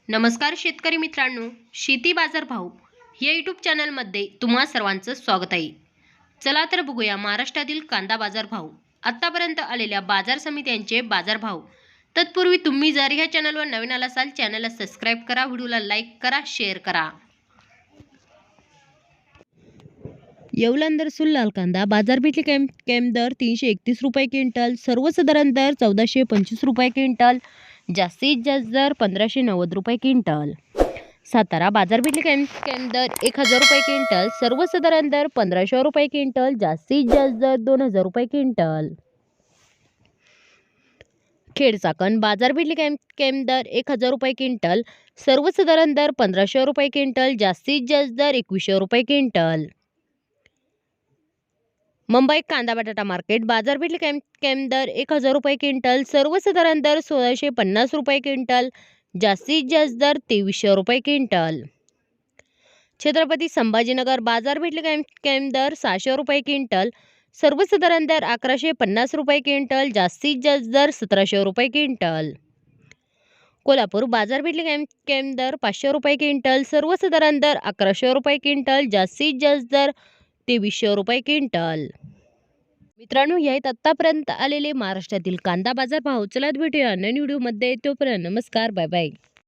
नमस्कार शेतकरी मित्रांनो, शेती बाजार भाव या यूट्यूब चॅनलमध्ये तुम्हा सर्वांचं स्वागत आहे. चला तर बघूया महाराष्ट्रातील कांदा बाजार भाव, आत्तापर्यंत आलेल्या बाजार समित्यांचे बाजार भाव. तत्पूर्वी तुम्ही जर ह्या चॅनलवर नवीन आला असाल, चॅनलला सबस्क्राईब करा, व्हिडिओला लाईक करा, शेअर करा. येवलांदर लाल कांदा बाजारपेठ कॅम्प दर 331 रुपये क्विंटल, सर्वसाधारण दर 1425 रुपये क्विंटल, जास्तीत जास्त दर 1590 रुपये क्विंटल. सातारा बाजारपेठ कॅम्प दर 1000 रुपये क्विंटल, सर्वसाधारण दर 1500 रुपये क्विंटल, जास्तीत जास्त दर 2000 रुपये क्विंटल. खेड चाकण बाजारपेठ कॅम्प दर 1000 रुपये क्विंटल, सर्वसाधारण दर 1500 रुपये क्विंटल, जास्तीत जास्त दर 2100 रुपये क्विंटल. मुंबई कांदा बटाटा मार्केट बाजारपेठ कॅम्प दर 1000 रुपये क्विंटल, सर्वसाधारण दर 1650 रुपये क्विंटल, जास्तीत जास्त दर 2300 रुपये क्विंटल. छत्रपती संभाजीनगर बाजारपेठ कॅम्प दर 600 रुपये क्विंटल, सर्वसाधारण दर 1150 रुपये क्विंटल, जास्तीत जास्त दर 1700 रुपये क्विंटल. कोल्हापूर बाजारपेठ कॅम्प दर 500 रुपये क्विंटल, सर्वसाधारण दर 1100 रुपये क्विंटल, जास्तीत जास्त दर 2300 रुपये क्विंटल. मित्रांनो, या आहेत आत्तापर्यंत आलेले महाराष्ट्रातील कांदा बाजार भाव. चला भेटूया नवीन व्हिडिओमध्ये. तोपर्यंत नमस्कार, बाय बाय.